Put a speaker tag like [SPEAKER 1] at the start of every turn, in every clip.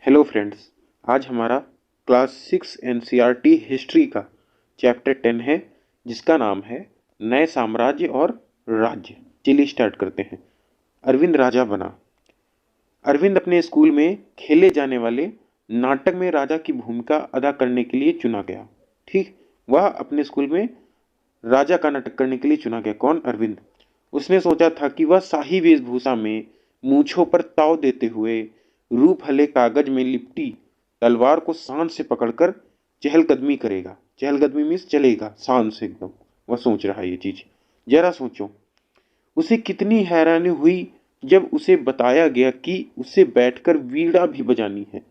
[SPEAKER 1] Hello friends, आज हमारा class 6 NCERT history का चैप्टर 10 है जिसका नाम है नए साम्राज्य और राज्य। चलिए स्टार्ट करते हैं। अरविंद राजा बना। अरविंद अपने स्कूल में खेले जाने वाले नाटक में राजा की भूमिका अदा करने के लिए चुना गया। ठीक, वह अपने स्कूल में राजा का नाटक करने के लिए चुना गया। कौन? अरविंद। उसने सोचा था कि वह शाही वेशभूषा में मूंछों पर ताव देते हुए रूप हले कागज में लिपटी तलवार को शान से पकड़कर चहलकदमी करेगा। चहलकदमी मीन्स चलेगा शान से एकदम। वह सोच रहा है ये चीज। जरा सोचो, उसे कितनी हैरानी हुई जब उसे बताया गया कि उसे बैठकर वीणा भी बजानी है।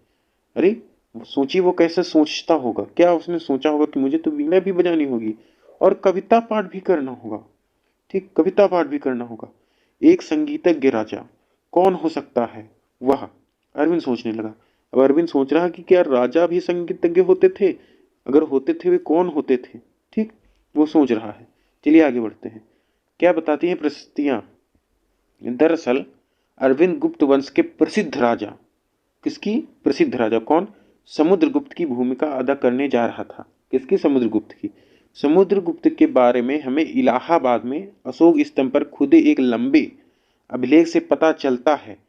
[SPEAKER 1] अरे सोचिए वो कैसे सोचता होगा। क्या उसने सोचा होगा कि मुझे तो वीणा भी बजानी होगी और कविता पाठ भी करना होगा। ठीक, कविता पाठ भी करना होगा। एक संगीतज्ञ राजा कौन हो सकता है? वह अरविंद सोचने लगा। अब अरविंद सोच रहा कि क्या राजा भी संगीतज्ञ होते थे? अगर होते थे वे कौन होते थे? ठीक, वो सोच रहा है। चलिए आगे बढ़ते हैं। क्या बताती हैं प्रशस्तियां? दरअसल अरविंद गुप्त वंश के प्रसिद्ध राजा, किसकी? प्रसिद्ध राजा कौन? समुद्रगुप्त की भूमिका अदा करने जा रहा था। किसकी? समुद्रगुप्त की। समुद्रगुप्त के बारे में हमें इलाहाबाद में अशोक स्तंभ पर खुदे एक लंबे अभिलेख से पता चलता है।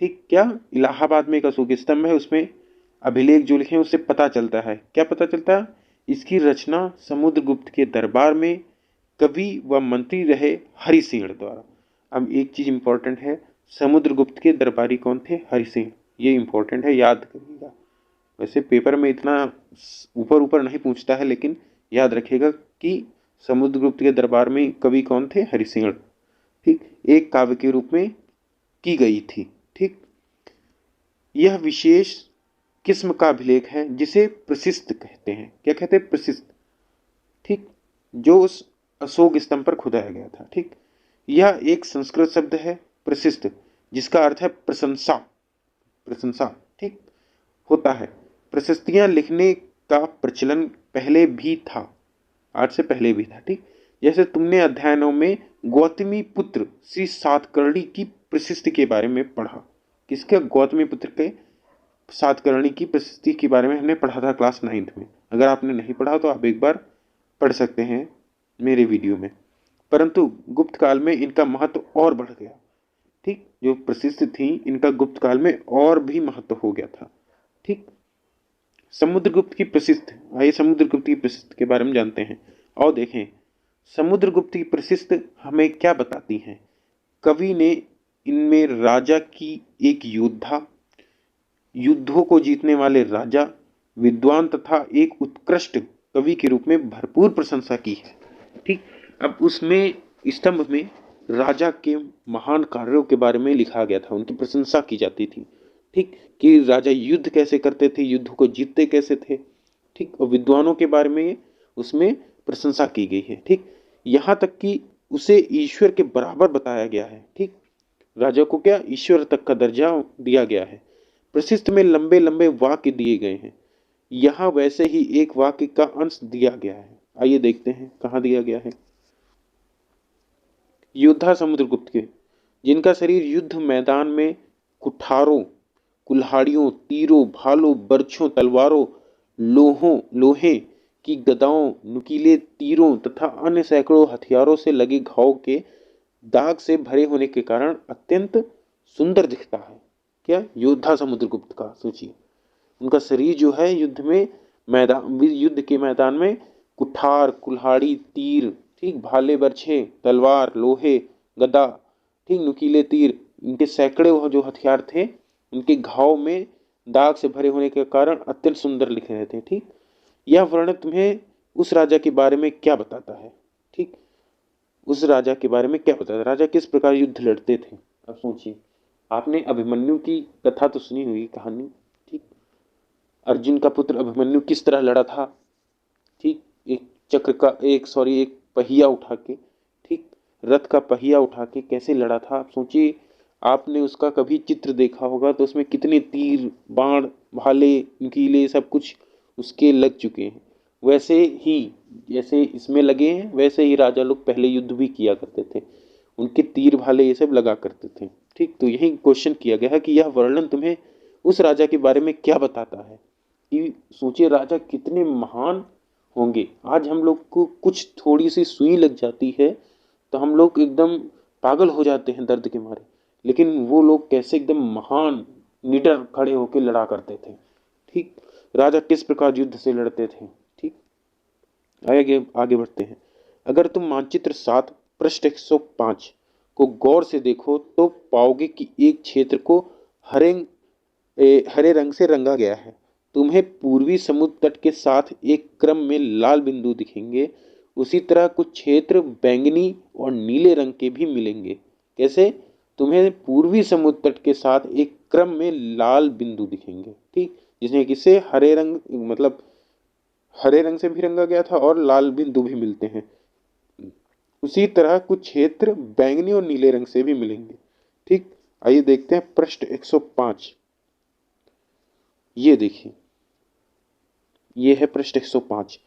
[SPEAKER 1] ठीक, क्या? इलाहाबाद में एक अशोक स्तंभ है, उसमें अभिलेख जो लिखे हैं उससे पता चलता है। क्या पता चलता है? इसकी रचना समुद्रगुप्त के दरबार में कवि व मंत्री रहे हरिसिंह द्वारा। अब एक चीज इंपॉर्टेंट है, समुद्रगुप्त के दरबारी कौन थे? हरिसिंह। ये इंपॉर्टेंट है, याद करिएगा। वैसे पेपर में इतना ऊपर ऊपर नहीं पूछता है, लेकिन याद रखिएगा कि समुद्रगुप्त के दरबार में कवि कौन थे? हरिसिंह। ठीक, एक काव्य के रूप में की गई थी। ठीक, यह विशेष किस्म का अभिलेख है जिसे प्रशिस्त कहते हैं। क्या कहते हैं? प्रशिस्त। ठीक, जो उस अशोक स्तंभ पर खुदाया गया था। ठीक, यह एक संस्कृत शब्द है प्रशिस्त, जिसका अर्थ है प्रशंसा। प्रशंसा, ठीक, होता है। प्रशस्तियां लिखने का प्रचलन पहले भी था, आज से पहले भी था। ठीक, जैसे तुमने अध्ययनों में गौतमी पुत्र श्री सातकर्णी की प्रशस्ति के बारे में पढ़ा। किसके? गौतमी पुत्र के सातकर्णी की प्रशस्ति के बारे में हमने पढ़ा था क्लास 9th में। अगर आपने नहीं पढ़ा तो आप एक बार पढ़ सकते हैं मेरे वीडियो में। परंतु गुप्त काल में इनका महत्व और बढ़ गया। ठीक, जो प्रसिद्ध थी इनका गुप्त काल में और भी महत्व हो गया था। ठीक, समुद्रगुप्त की प्रसिद्ध, आइए समुद्रगुप्त की प्रसिद्ध के बारे में जानते हैं और देखें समुद्रगुप्त की प्रसिद्ध हमें क्या बताती हैं। कवि ने इनमें राजा की एक योद्धा, युद्धों को जीतने वाले राजा, विद्वान तथा एक उत्कृष्ट कवि के रूप में भरपूर प्रशंसा की है। ठीक, अब उसमें स्तंभ में राजा के महान कार्यों के बारे में लिखा गया था, उनकी प्रशंसा की जाती थी। ठीक, कि राजा युद्ध कैसे करते थे, युद्ध को जीतते कैसे थे। ठीक, और विद्वानों के बारे में उसमें प्रशंसा की गई है। ठीक, यहाँ तक कि उसे ईश्वर के बराबर बताया गया है। ठीक, राजा को क्या? ईश्वर तक का दर्जा दिया गया है। प्रशिस्त में लंबे लंबे वाक्य दिए गए हैं। यहाँ वैसे ही एक वाक्य का अंश दिया गया है। आइए देखते हैं कहाँ दिया गया है। योद्धा समुद्रगुप्त के, जिनका शरीर युद्ध मैदान में कुठारों, कुल्हाड़ियों, तीरों, भालों, बर्छों, तलवारों, लोहे की गदाओं, नुकीले तीरों तथा अन्य सैकड़ों हथियारों से लगे घाव के दाग से भरे होने के कारण अत्यंत सुंदर दिखता है। क्या? योद्धा समुद्रगुप्त का सोचिए, उनका शरीर जो है युद्ध के मैदान में कुठार, कुल्हाड़ी, तीर, ठीक, भाले, बर्छे, तलवार, लोहे, गदा, ठीक, नुकीले तीर, इनके सैकड़े जो हथियार थे उनके घाव में दाग से भरे होने के कारण अत्यंत सुंदर लिख रहे थे। ठीक, यह वर्णन तुम्हें उस राजा के बारे में क्या बताता है? ठीक, उस राजा के बारे में क्या बताता है? राजा किस प्रकार युद्ध लड़ते थे। अब सोचिए, आपने अभिमन्यु की कथा तो सुनी हुई, कहानी। ठीक, अर्जुन का पुत्र अभिमन्यु किस तरह लड़ा था। ठीक, एक पहिया उठा के, ठीक, रथ का पहिया उठा के कैसे लड़ा था। आप सोचिए, आपने उसका कभी चित्र देखा होगा तो उसमें कितने तीर, बाण, भाले, नुकीले सब कुछ उसके लग चुके हैं। वैसे ही जैसे इसमें लगे हैं वैसे ही राजा लोग पहले युद्ध भी किया करते थे, उनके तीर भाले ये सब लगा करते थे। ठीक, तो यही क्वेश्चन किया गया है कि यह वर्णन तुम्हें उस राजा के बारे में क्या बताता है कि सोचिए राजा कितने महान होंगे। आज हम लोग को कुछ थोड़ी सी सुई लग जाती है तो हम लोग एकदम पागल हो जाते हैं दर्द के मारे, लेकिन वो लोग कैसे एकदम महान निडर खड़े होकर लड़ा करते थे। ठीक, राजा किस प्रकार युद्ध से लड़ते थे। ठीक, आगे आगे बढ़ते हैं। अगर तुम मानचित्र 7 पृष्ठ 105 को गौर से देखो तो पाओगे कि एक क्षेत्र को हरे हरे रंग से रंगा गया है। तुम्हें पूर्वी समुद्र तट के साथ एक क्रम में लाल बिंदु दिखेंगे। उसी तरह कुछ क्षेत्र बैंगनी और नीले रंग के भी मिलेंगे। कैसे? तुम्हें पूर्वी समुद्र तट के साथ एक क्रम में लाल बिंदु दिखेंगे। ठीक, जिसमें किसे हरे रंग, मतलब हरे रंग से भी रंगा गया था और लाल बिंदु भी मिलते हैं। उसी तरह कुछ क्षेत्र बैंगनी और नीले रंग से भी मिलेंगे। ठीक, आइए देखते हैं पृष्ठ 105। ये देखिए, ये है पृष्ठ 105।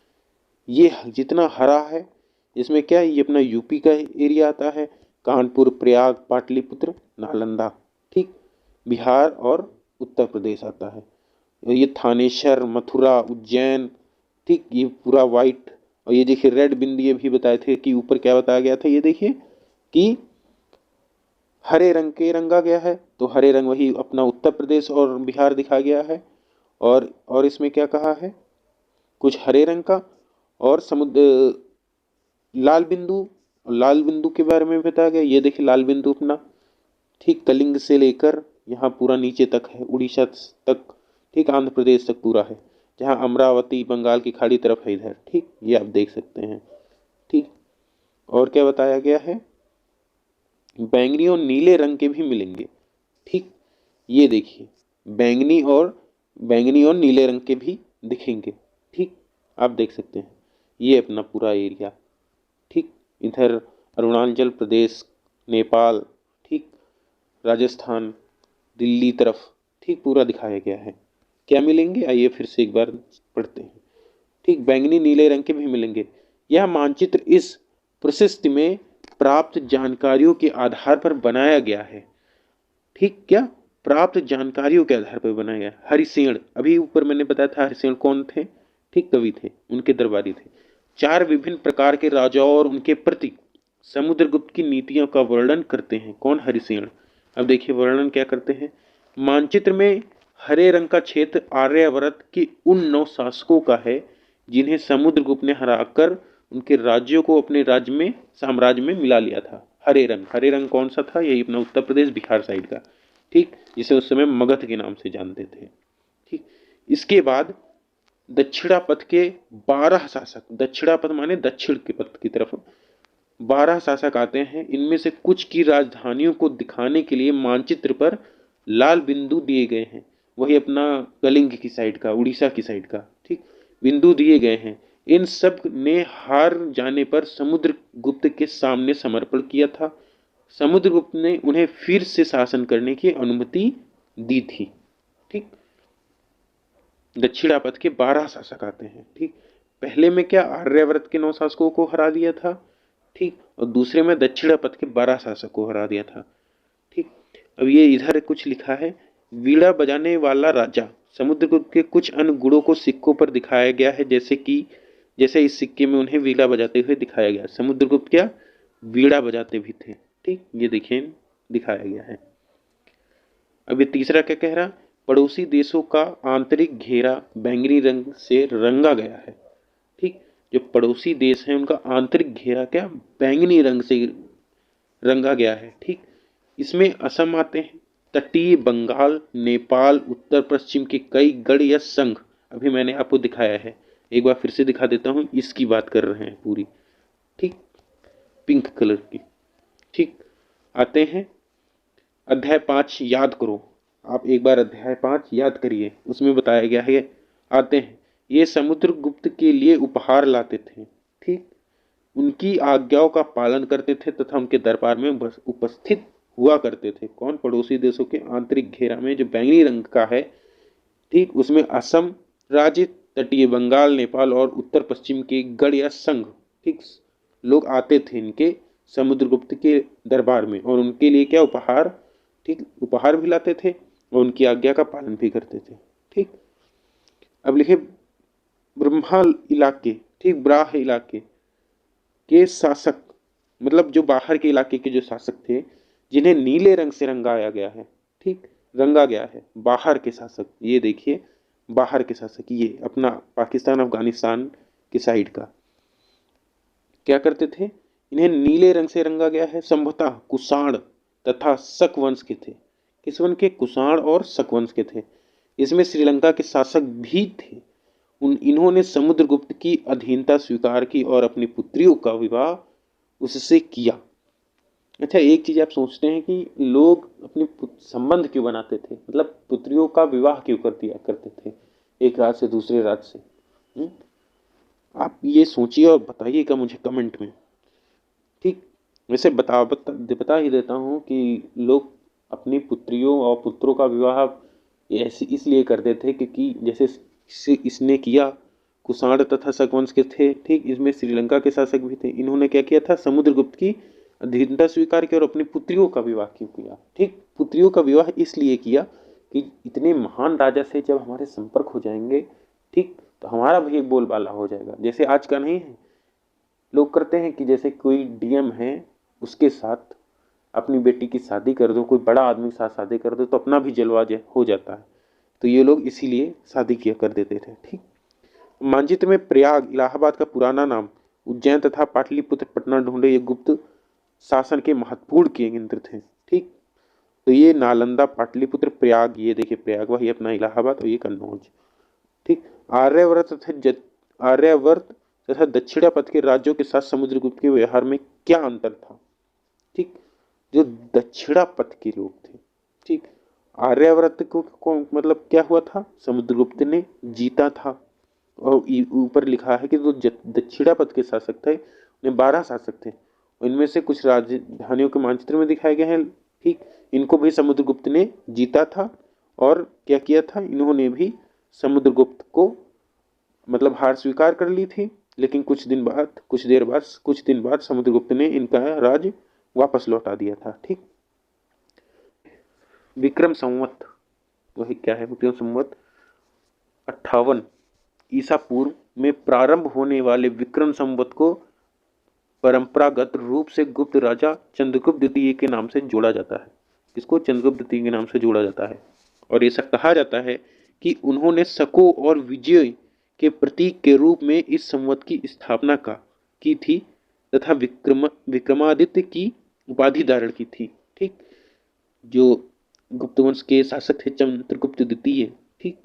[SPEAKER 1] ये जितना हरा है इसमें क्या है, ये अपना यूपी का एरिया आता है, कानपुर, प्रयाग, पाटलिपुत्र, नालंदा। ठीक, बिहार और उत्तर प्रदेश आता है। ये थानेश्वर, मथुरा, उज्जैन। ठीक, ये पूरा वाइट। और ये देखिए रेड बिंदु, ये भी बताए थे कि ऊपर क्या बताया गया था, ये देखिए कि हरे रंग के रंगा गया है, तो हरे रंग वही अपना उत्तर प्रदेश और बिहार दिखा गया है। और इसमें क्या कहा है, कुछ हरे रंग का और समुद्र लाल बिंदु, लाल बिंदु के बारे में बताया गया। ये देखिए लाल बिंदु अपना, ठीक, कलिंग से लेकर यहाँ पूरा नीचे तक है, उड़ीसा तक, ठीक, आंध्र प्रदेश तक पूरा है, जहाँ अमरावती बंगाल की खाड़ी तरफ है इधर। ठीक, ये आप देख सकते हैं। ठीक, और क्या बताया गया है, बैंगनी और नीले रंग के भी मिलेंगे। ठीक, ये देखिए बैंगनी और नीले रंग के भी दिखेंगे। ठीक, आप देख सकते हैं ये अपना पूरा एरिया। ठीक, इधर अरुणाचल प्रदेश, नेपाल, ठीक, राजस्थान, दिल्ली तरफ, ठीक, पूरा दिखाया गया है। क्या मिलेंगे, आइए फिर से एक बार पढ़ते हैं। ठीक, बैंगनी नीले रंग के भी मिलेंगे। यह मानचित्र इस प्रशस्ति में प्राप्त जानकारियों के आधार पर बनाया गया है। ठीक, क्या प्राप्त जानकारियों के आधार पर बनाया गया। हरिसेन, अभी ऊपर मैंने बताया था हरिसेन कौन थे, ठीक, कवि थे, उनके दरबारी थे। 4 विभिन्न प्रकार के राजाओं और उनके प्रति समुद्रगुप्त की नीतियों का वर्णन करते हैं। कौन? हरिसेन। अब देखिए वर्णन क्या करते हैं। मानचित्र में हरे रंग का क्षेत्र आर्यावर्त के उन 9 शासकों का है जिन्हें समुद्रगुप्त ने हराकर उनके राज्यों को अपने राज्य में, साम्राज्य में मिला लिया था। हरे रंग कौन सा था? यही अपना उत्तर प्रदेश बिहार साइड का। ठीक, जिसे उस समय मगध के नाम से जानते थे। ठीक, इसके बाद दक्षिणापथ के 12 शासक, दक्षिणापथ माने दक्षिण के पथ की तरफ 12 शासक आते हैं। इनमें से कुछ की राजधानियों को दिखाने के लिए मानचित्र पर लाल बिंदु दिए गए हैं। वही अपना कलिंग की साइड का, उड़ीसा की साइड का, ठीक, बिंदु दिए गए हैं। इन सब ने हार जाने पर समुद्रगुप्त के सामने समर्पण किया था। समुद्रगुप्त ने उन्हें फिर से शासन करने की अनुमति दी थी। ठीक, दक्षिणापथ के 12 शासक आते हैं। ठीक, पहले में क्या आर्यावर्त के 9 शासकों को हरा दिया था। ठीक, और दूसरे में दक्षिणापथ के 12 शासकों को हरा दिया था। ठीक, अब ये इधर कुछ लिखा है, वीणा बजाने वाला राजा। समुद्रगुप्त के कुछ अन्य गुणों को सिक्कों पर दिखाया गया है, जैसे इस सिक्के में उन्हें वीणा बजाते हुए दिखाया गया। समुद्रगुप्त क्या वीणा बजाते भी थे। ठीक, ये देखिए दिखाया गया है। अब ये तीसरा क्या कह रहा, पड़ोसी देशों का आंतरिक घेरा बैंगनी रंग से रंगा गया है। ठीक, जो पड़ोसी देश हैं उनका आंतरिक घेरा क्या बैंगनी रंग से रंगा गया है। ठीक, इसमें असम आते हैं, तटीय बंगाल, नेपाल, उत्तर पश्चिम के कई गढ़ या संघ। अभी मैंने आपको दिखाया है, एक बार फिर से दिखा देता हूँ, इसकी बात कर रहे हैं पूरी। ठीक, पिंक कलर की। ठीक, आते हैं अध्याय 5 याद करो। आप एक बार अध्याय 5 याद करिए, उसमें बताया गया है। आते हैं, ये समुद्रगुप्त के लिए उपहार लाते थे। ठीक, उनकी आज्ञाओं का पालन करते थे तथा उनके दरबार में उपस्थित हुआ करते थे। कौन? पड़ोसी देशों के आंतरिक घेरा में जो बैंगनी रंग का है, ठीक, उसमें असम राज्य, तटीय बंगाल, नेपाल और उत्तर पश्चिम के गढ़ या संघ, ठीक, लोग आते थे इनके समुद्रगुप्त के दरबार में, और उनके लिए क्या उपहार, ठीक, उपहार भी लाते थे। और उनकी आज्ञा का पालन भी करते थे। ठीक, अब लिखे ब्रह्मा इलाके, ठीक, ब्राह इलाके के शासक, मतलब जो बाहर के इलाके के जो शासक थे, जिन्हें नीले रंग से रंगाया गया है, ठीक, रंगा गया है, बाहर के शासक, ये देखिए बाहर के शासक, ये अपना पाकिस्तान अफगानिस्तान की साइड का, क्या करते थे, इन्हें नीले रंग से रंगा गया है, संभवतः कुषाण तथा शक वंश के थे। किस वंश के? कुषाण और शक वंश के थे। इसमें श्रीलंका के शासक भी थे। इन्होंने समुद्रगुप्त की अधीनता स्वीकार की और अपनी पुत्रियों का विवाह उससे किया। अच्छा, एक चीज आप सोचते हैं कि लोग अपने संबंध क्यों बनाते थे, मतलब पुत्रियों का विवाह क्यों कर दिया करते थे एक राज्य से दूसरे राज्य से? आप ये सोचिए और बताइएगा मुझे कमेंट में। ठीक, वैसे बता ही देता हूँ कि लोग अपनी पुत्रियों और पुत्रों का विवाह ऐसे इसलिए करते थे क्योंकि जैसे इसने किया, कुषाण तथा शक वंश के थे, ठीक, इसमें श्रीलंका के शासक भी थे। इन्होंने क्या किया था, समुद्रगुप्त की अधीनता स्वीकार की और अपनी पुत्रियों का विवाह क्यों किया? ठीक, पुत्रियों का विवाह इसलिए किया कि इतने महान राजा से जब हमारे संपर्क हो जाएंगे, ठीक, तो हमारा भी एक बोलबाला हो जाएगा। जैसे आज का नहीं है, लोग करते हैं कि जैसे कोई डीएम है, उसके साथ अपनी बेटी की शादी कर दो, कोई बड़ा आदमी के साथ शादी कर दो तो अपना भी जलवा हो जाता है। तो ये लोग इसीलिए शादी किया कर देते थे। ठीक, मानचित्र में प्रयाग इलाहाबाद का पुराना नाम, उज्जैन तथा पाटलिपुत्र पटना ढूंढे, ये गुप्त शासन के महत्वपूर्ण केंद्र थे। ठीक, तो ये नालंदा, पाटलिपुत्र, प्रयाग, ये देखिए प्रयाग वही अपना इलाहाबाद, और ये कन्नौज। ठीक, आर्यावर्त तथा दक्षिणापथ के राज्यों के साथ समुद्रगुप्त के व्यवहार में क्या अंतर था? ठीक, जो दक्षिणापथ के लोग थे, ठीक, आर्यावर्त को मतलब क्या हुआ था, समुद्रगुप्त ने जीता था। और ऊपर लिखा है कि जो दक्षिणापथ के शासक थे उन्हें 12 शासक थे, इनमें से कुछ राजधानियों के मानचित्र में दिखाए गए हैं। ठीक, इनको भी समुद्रगुप्त ने जीता था। और क्या किया था, इन्होंने भी समुद्रगुप्त को मतलब हार स्वीकार कर ली थी, लेकिन कुछ दिन बाद समुद्रगुप्त ने इनका राज वापस लौटा दिया था। ठीक, विक्रम संवत, वही क्या है, विक्रम संवत 58 ईसा पूर्व में प्रारंभ होने वाले विक्रम संवत को परंपरागत रूप से गुप्त राजा चंद्रगुप्त द्वितीय के नाम से जोड़ा जाता है। इसको चंद्रगुप्त द्वितीय के नाम से जोड़ा जाता है और ऐसा कहा जाता है कि उन्होंने शकों और विजय के प्रतीक के रूप में इस संवत की स्थापना की थी तथा विक्रमादित्य की उपाधि धारण की थी। ठीक, जो गुप्त वंश के शासक थे चंद्रगुप्त द्वितीय, ठीक,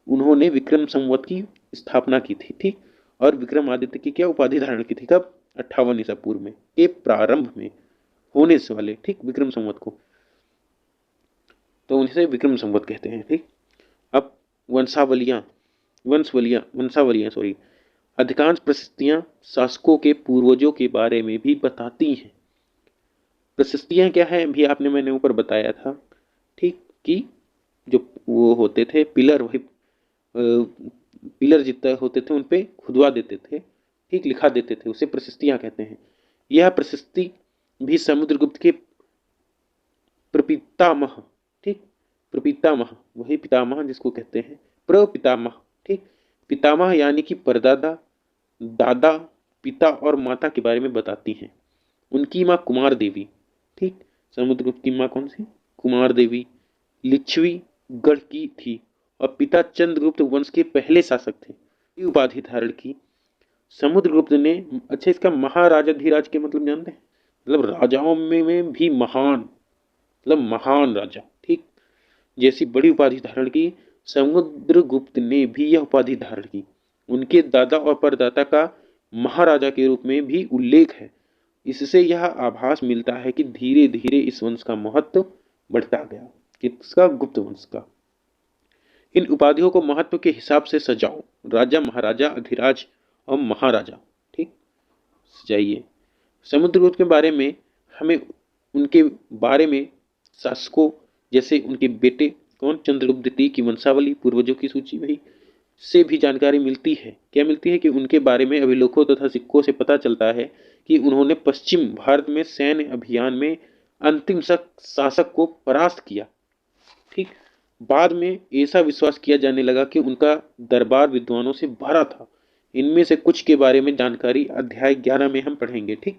[SPEAKER 1] उन्होंने विक्रम संवत की स्थापना की थी। ठीक, और विक्रमादित्य की क्या उपाधि धारण की थी, कब? 58 ईसा पूर्व में के प्रारंभ में होने से वाले, ठीक, विक्रम संवत को, तो उनसे विक्रम संवत कहते हैं। ठीक, अब वंशावलियां सॉरी, अधिकांश प्रशस्तियां शासकों के पूर्वजों के बारे में भी बताती हैं। प्रशस्तियां क्या है भी मैंने ऊपर बताया था, ठीक, कि जो वो होते थे पिलर, वही पिलर जितने होते थे उन पे खुदवा देते थे, ठीक, लिखा देते थे, उसे प्रशस्तियां कहते हैं। यह प्रशस्ति भी समुद्रगुप्त के प्रपितामह, ठीक, प्रपितामह वही पितामह जिसको कहते हैं प्रपितामह, ठीक, पितामह यानी कि परदादा, दादा, पिता और माता के बारे में बताती हैं। उनकी माँ कुमार देवी, ठीक, समुद्रगुप्त की माँ कौन सी? कुमार देवी, लिच्छवी गढ़ की थी और पिता चंद्रगुप्त वंश के पहले शासक थे। उपाधि धारण की समुद्रगुप्त ने। अच्छा, इसका महाराजाधिराज के मतलब जानते हैं? मतलब राजाओं में भी महान, मतलब महान राजा, ठीक, जैसी बड़ी उपाधि धारण की समुद्रगुप्त ने भी यह उपाधि धारण की। उनके दादा और परदादा का महाराजा के रूप में भी उल्लेख है। इससे यह आभास मिलता है कि धीरे धीरे इस वंश का महत्व बढ़ता गया। किसका? गुप्त वंश का। इन उपाधियों को महत्व के हिसाब से सजाओ, राजा, महाराजा, अधिराज और महाराजा, ठीक, सजाइए। समुद्रगुप्त के बारे में हमें उनके बारे में शासकों जैसे उनके बेटे कौन, चंद्रगुप्त द्वितीय की वंशावली, पूर्वजों की सूची वही से भी जानकारी मिलती है। क्या मिलती है? कि उनके बारे में अभिलेखों तथा सिक्कों से पता चलता है कि उन्होंने पश्चिम भारत में सैन्य अभियान में अंतिम शासक को परास्त किया। ठीक, बाद में ऐसा विश्वास किया जाने लगा कि उनका दरबार विद्वानों से भरा था। इनमें से कुछ के बारे में जानकारी अध्याय 11 में हम पढ़ेंगे। ठीक,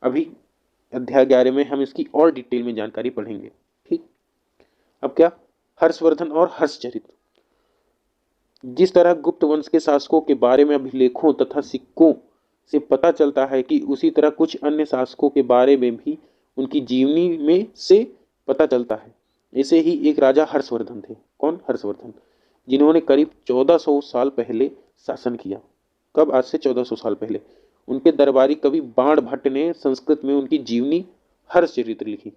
[SPEAKER 1] अभी अध्याय 11 में हम इसकी और डिटेल में जानकारी पढ़ेंगे। ठीक, अब क्या, हर्षवर्धन और हर्षचरित। जिस तरह गुप्त वंश के शासकों के बारे में अभिलेखों तथा सिक्कों से पता चलता है कि उसी तरह कुछ अन्य शासकों के बारे में भी उनकी जीवनी में से पता चलता है। ऐसे ही एक राजा हर्षवर्धन थे। कौन? हर्षवर्धन, जिन्होंने करीब 1400 साल पहले शासन किया। कब? आज से 1400 साल पहले। उनके दरबारी कवि बाण भट्ट ने संस्कृत में उनकी जीवनी हर्षचरित्र लिखी।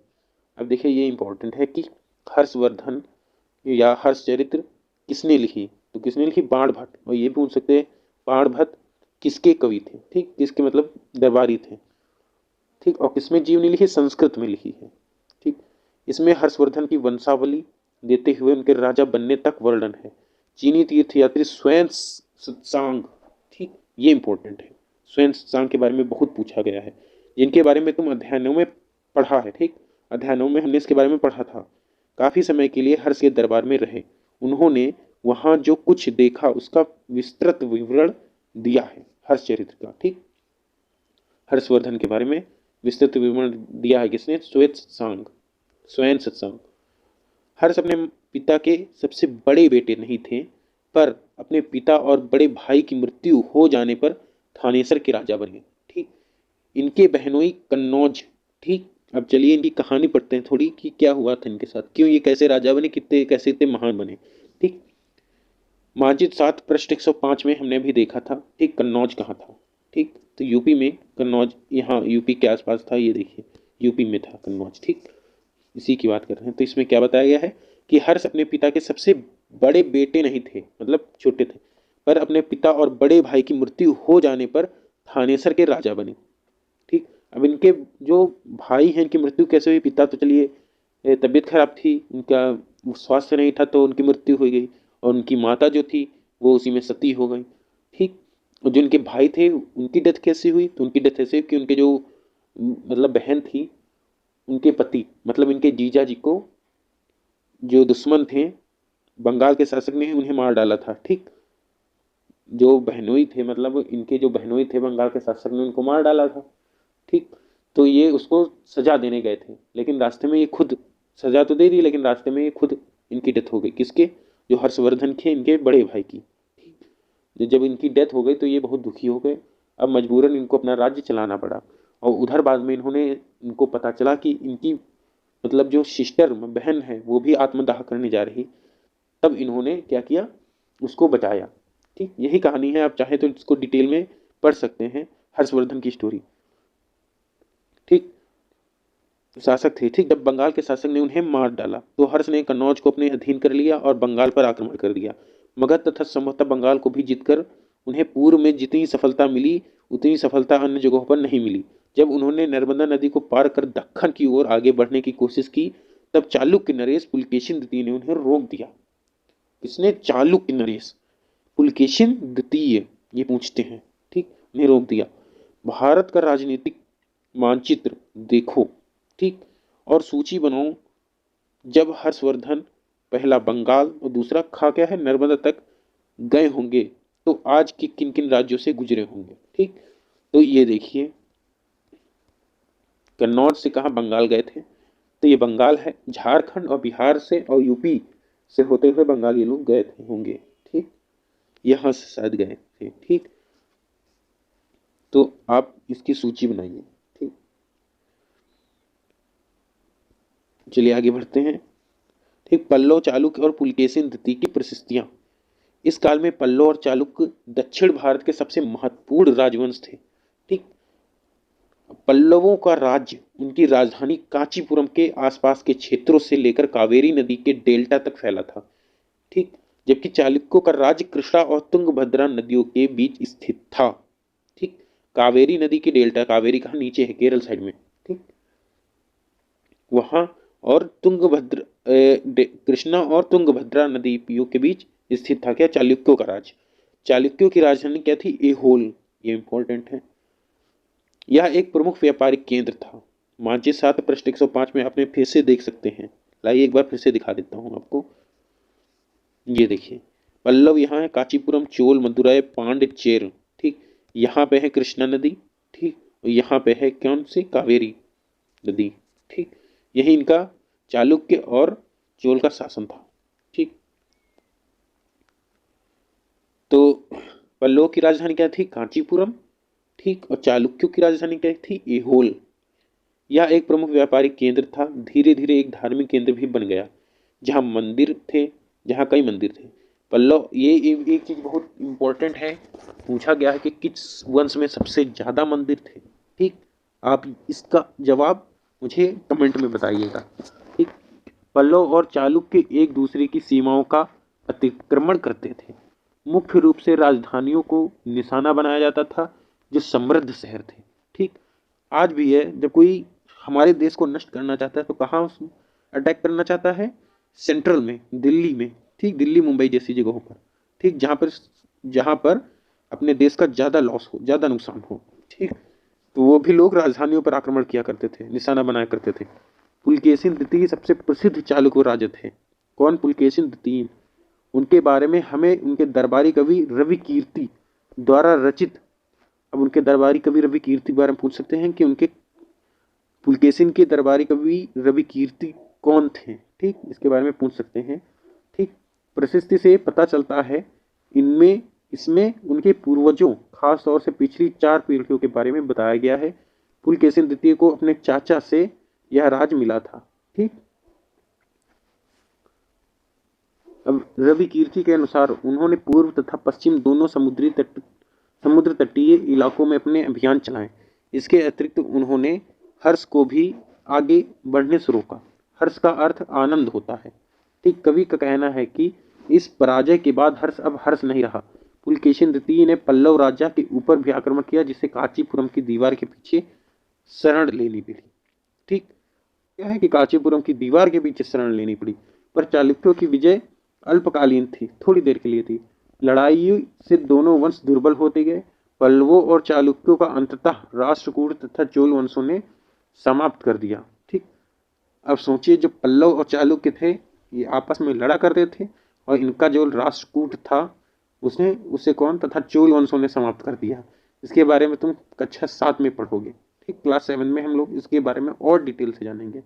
[SPEAKER 1] अब देखिए, ये इंपॉर्टेंट है कि हर्षवर्धन या हर्षचरित्र किसने लिखी? तो किसने लिखी? बाण भट्ट। और ये भी पूछ सकते हैं बाण भट्ट किसके कवि थे? ठीक, किसके मतलब दरबारी थे। ठीक, और किसमें जीवनी लिखी? संस्कृत में लिखी है। ठीक, इसमें हर्षवर्धन की वंशावली देते हुए उनके राजा बनने तक वर्णन है। चीनी तीर्थयात्री स्वयं सांग, ठीक, ये इंपॉर्टेंट है। स्वयं सांग के बारे में बहुत पूछा गया है, जिनके बारे में तुम अध्ययनों में पढ़ा है। ठीक, अध्ययनों में हमने इसके बारे में पढ़ा था। काफी समय के लिए हर्ष के दरबार में रहे। उन्होंने वहां जो कुछ देखा उसका विस्तृत विवरण दिया है हर्षचरित्र का। ठीक, हर्षवर्धन के बारे में विस्तृत विवरण दिया है किसने? श्वेत सांग, स्वयं सत्संग। हर्ष अपने पिता के सबसे बड़े बेटे नहीं थे, पर अपने पिता और बड़े भाई की मृत्यु हो जाने पर थानेसर के राजा बने। ठीक, इनके बहनोई कन्नौज। ठीक, अब चलिए इनकी कहानी पढ़ते हैं थोड़ी कि क्या हुआ था इनके साथ, क्यों ये कैसे राजा बने, कितने कैसे इतने महान बने। ठीक, माजिद 7 पृष्ठ 105 में हमने भी देखा था। ठीक, कन्नौज कहाँ था? ठीक, तो यूपी में कन्नौज, यहाँ यूपी के आसपास था। ये देखिए यूपी में था कन्नौज। ठीक, इसी की बात कर रहे हैं। तो इसमें क्या बताया गया है कि हर्ष अपने पिता के सबसे बड़े बेटे नहीं थे, मतलब छोटे थे, पर अपने पिता और बड़े भाई की मृत्यु हो जाने पर थानेसर के राजा बने। ठीक, अब इनके जो भाई हैं इनकी मृत्यु कैसे हुई? पिता तो चलिए तबीयत खराब थी, उनका स्वास्थ्य नहीं था तो उनकी मृत्यु हो गई, और उनकी माता जो थी वो उसी में सती हो गई। ठीक, और जो उनके भाई थे उनकी डेथ कैसे हुई? तो उनकी डेथ ऐसे कि उनके जो मतलब बहन थी, उनके पति मतलब इनके जीजा जी को जो दुश्मन थे बंगाल के शासक ने उन्हें मार डाला था। ठीक, जो बहनोई थे मतलब इनके जो बहनोई थे बंगाल के शासक ने उनको मार डाला था। ठीक, तो ये उसको सजा देने गए थे, लेकिन रास्ते में ये खुद, सजा तो दे दी लेकिन रास्ते में ये खुद इनकी डेथ हो गई। किसके? जो हर्षवर्धन के इनके बड़े भाई की। ठीक, जब इनकी डेथ हो गई तो ये बहुत दुखी हो गए। अब मजबूरन इनको अपना राज्य चलाना पड़ा। और उधर बाद में इनको पता चला कि इनकी मतलब जो सिस्टर बहन है वो भी आत्मदाह करने जा रही। तब इन्होंने क्या किया? उसको बचाया। ठीक, यही कहानी है। आप चाहे तो इसको डिटेल में पढ़ सकते हैं, हर्षवर्धन की स्टोरी। ठीक, शासक थे। ठीक, जब बंगाल के शासक ने उन्हें मार डाला तो हर्ष ने कन्नौज को अपने अधीन कर लिया और बंगाल पर आक्रमण कर दिया। मगध तथा संभवतः बंगाल को भी जीतकर उन्हें पूर्व में जितनी सफलता मिली उतनी सफलता अन्य जगहों पर नहीं मिली। जब उन्होंने नर्मदा नदी को पार कर दक्खन की ओर आगे बढ़ने की कोशिश की तब चालुक्य नरेश पुलकेशिन द्वितीय ने उन्हें रोक दिया। किसने? चालुक्य नरेश पुलकेशिन द्वितीय, ये पूछते हैं। ठीक, उन्हें रोक दिया। भारत का राजनीतिक मानचित्र देखो। ठीक, और सूची बनाओ। जब हर्षवर्धन पहला बंगाल और दूसरा क्या है नर्मदा तक गए होंगे तो आज के किन किन राज्यों से गुजरे होंगे। ठीक, तो ये देखिए कन्नौज से कहाँ बंगाल गए थे? तो ये बंगाल है। झारखंड और बिहार से और यूपी से होते हुए बंगाल ये लोग गए थे होंगे। ठीक, यहाँ से शायद गए थे। ठीक, तो आप इसकी सूची बनाइए। ठीक, चलिए आगे बढ़ते हैं। ठीक, पल्लव, चालुक्य और पुलकेशिन द्वितीय की प्रशस्तियां। इस काल में पल्लव और चालुक्य दक्षिण भारत के सबसे महत्वपूर्ण राजवंश थे। ठीक, पल्लवों का राज्य उनकी राजधानी कांचीपुरम के आसपास के क्षेत्रों से लेकर कावेरी नदी के डेल्टा तक फैला था। ठीक, जबकि चालुक्यों का राज्य कृष्णा और तुंगभद्रा नदियों के बीच स्थित था। ठीक, कावेरी नदी के डेल्टा, कावेरी कहाँ? नीचे है, केरल साइड में। ठीक, वहां और कृष्णा और तुंगभद्रा नदियों के बीच स्थित था क्या? चालुक्यों का राज्य। चालुक्यों की राजधानी क्या थी? एहोल, ये इंपॉर्टेंट है। यह एक प्रमुख व्यापारिक केंद्र था। मानचित्र 7 पृष्ठ 105 में आपने फिर से देख सकते हैं। लाइए एक बार फिर से दिखा देता हूं आपको। ये देखिए, पल्लव यहाँ है, कांचीपुरम, चोल, मदुरै, पांड्य, चेर। ठीक, यहाँ पे है कृष्णा नदी। ठीक, और यहाँ पे है कौन सी, कावेरी नदी। ठीक, यही इनका चालुक्य और चोल का शासन था। ठीक, तो पल्लव की राजधानी क्या थी, कांचीपुरम। ठीक, और चालुक्यों की राजधानी क्या थी, एहोल। यह एक प्रमुख व्यापारिक केंद्र था, धीरे धीरे एक धार्मिक केंद्र भी बन गया, जहाँ मंदिर थे, जहाँ कई मंदिर थे। पल्लव, ये एक चीज बहुत इंपॉर्टेंट है, पूछा गया है कि किस वंश में सबसे ज्यादा मंदिर थे। ठीक, आप इसका जवाब मुझे कमेंट में बताइएगा। ठीक, पल्लव और चालुक्य एक दूसरे की सीमाओं का अतिक्रमण करते थे। मुख्य रूप से राजधानियों को निशाना बनाया जाता था, जो समृद्ध शहर थे। ठीक, आज भी है, जब कोई हमारे देश को नष्ट करना चाहता है तो कहाँ अटैक करना चाहता है, सेंट्रल में, दिल्ली में। ठीक, दिल्ली मुंबई जैसी जगहों पर। ठीक, जहाँ पर अपने देश का ज़्यादा लॉस हो, ज़्यादा नुकसान हो। ठीक, तो वो भी लोग राजधानियों पर आक्रमण किया करते थे, निशाना बनाया करते थे। पुलकेशिन द्वितीय सबसे प्रसिद्ध चालुक्य राजा थे। कौन, पुलकेशिन द्वितीय। उनके बारे में हमें उनके दरबारी कवि रवि कीर्ति द्वारा रचित, अब उनके दरबारी कवि रवि कीर्ति के बारे में पूछ सकते हैं कि उनके पुलकेशिन के दरबारी कवि रवि कीर्ति कौन थे। ठीक, इसके बारे में पूछ सकते हैं। ठीक, प्रशस्ति से पता चलता है, इनमें इसमें उनके पूर्वजों, खास तौर से पिछली 4 पीढ़ियों के बारे में बताया गया है। पुलकेशिन द्वितीय को अपने चाचा से यह राज मिला था। ठीक, अब रवि कीर्ति के अनुसार उन्होंने पूर्व तथा पश्चिम दोनों समुद्र तटीय इलाकों में अपने अभियान चलाए। इसके अतिरिक्त उन्होंने हर्ष को भी आगे बढ़ने से रोका। हर्ष का अर्थ आनंद होता है। ठीक, कवि का कहना है कि इस पराजय के बाद हर्ष अब हर्ष नहीं रहा। पुलकेशिन द्वितीय ने पल्लव राजा के ऊपर भी आक्रमण किया, जिसे कांचीपुरम की दीवार के पीछे शरण लेनी पड़ी। ठीक, क्या है कि कांचीपुरम की दीवार के पीछे शरण लेनी पड़ी, पर चालुक्यों की विजय अल्पकालीन थी, थोड़ी देर के लिए थी। लड़ाई से दोनों वंश दुर्बल होते गए। पल्लवों और चालुक्यों का अंततः राष्ट्रकूट तथा चोल वंशों ने समाप्त कर दिया। ठीक, अब सोचिए, जो पल्लव और चालुक्य थे, ये आपस में लड़ा करते थे, और इनका जो राष्ट्रकूट था, उसने उसे कौन तथा चोल वंशों ने समाप्त कर दिया। इसके बारे में तुम कक्षा 7 में पढ़ोगे। ठीक, क्लास 7 में हम लोग इसके बारे में और डिटेल से जानेंगे।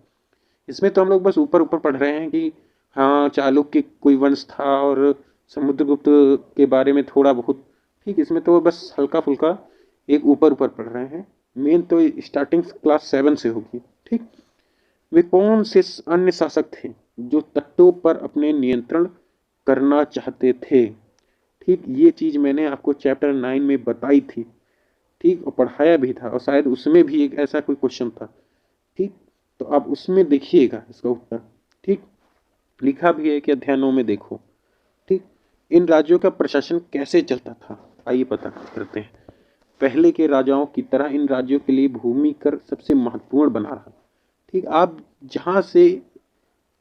[SPEAKER 1] इसमें तो हम लोग बस ऊपर ऊपर पढ़ रहे हैं कि हाँ, चालुक्य कोई वंश था और समुद्रगुप्त के बारे में थोड़ा बहुत। ठीक, इसमें तो बस हल्का फुल्का एक ऊपर ऊपर पढ़ रहे हैं। मेन तो स्टार्टिंग क्लास 7 से होगी। ठीक, वे कौन से अन्य शासक थे जो तटों पर अपने नियंत्रण करना चाहते थे। ठीक, ये चीज मैंने आपको चैप्टर 9 में बताई थी। ठीक, और पढ़ाया भी था, और शायद उसमें भी एक ऐसा कोई क्वेश्चन था। ठीक, तो आप उसमें देखिएगा इसका उत्तर। ठीक, लिखा भी है कि अध्ययनों में देखो। ठीक, इन राज्यों का प्रशासन कैसे चलता था, आइए पता करते हैं। पहले के राजाओं की तरह इन राज्यों के लिए भूमि कर सबसे महत्वपूर्ण बना रहा। ठीक, आप जहाँ से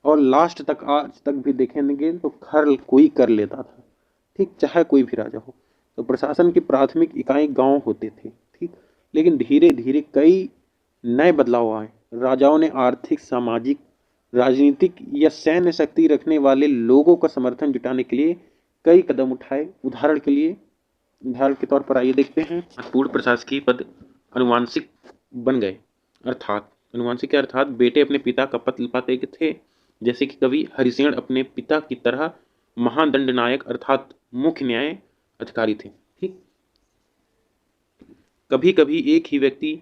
[SPEAKER 1] और लास्ट तक आज तक भी देखेंगे तो हर कोई कर लेता था। ठीक, चाहे कोई भी राजा हो। तो प्रशासन की प्राथमिक इकाई गांव होते थे। ठीक, लेकिन धीरे धीरे कई नए बदलाव आए। राजाओं ने आर्थिक, सामाजिक, राजनीतिक या सैन्य शक्ति रखने वाले लोगों का समर्थन जुटाने के लिए कई कदम उठाए। उदाहरण के तौर पर आइए देखते हैं। महत्वपूर्ण प्रशासकीय पद अनुवांशिक बन गए, अर्थात अनुवांशिक के अर्थात बेटे अपने पिता का पद पाते थे। जैसे कि कवि हरिसेन अपने पिता की तरह महादंडनायक अर्थात मुख्य न्याय अधिकारी थे। ठीक, कभी कभी एक ही व्यक्ति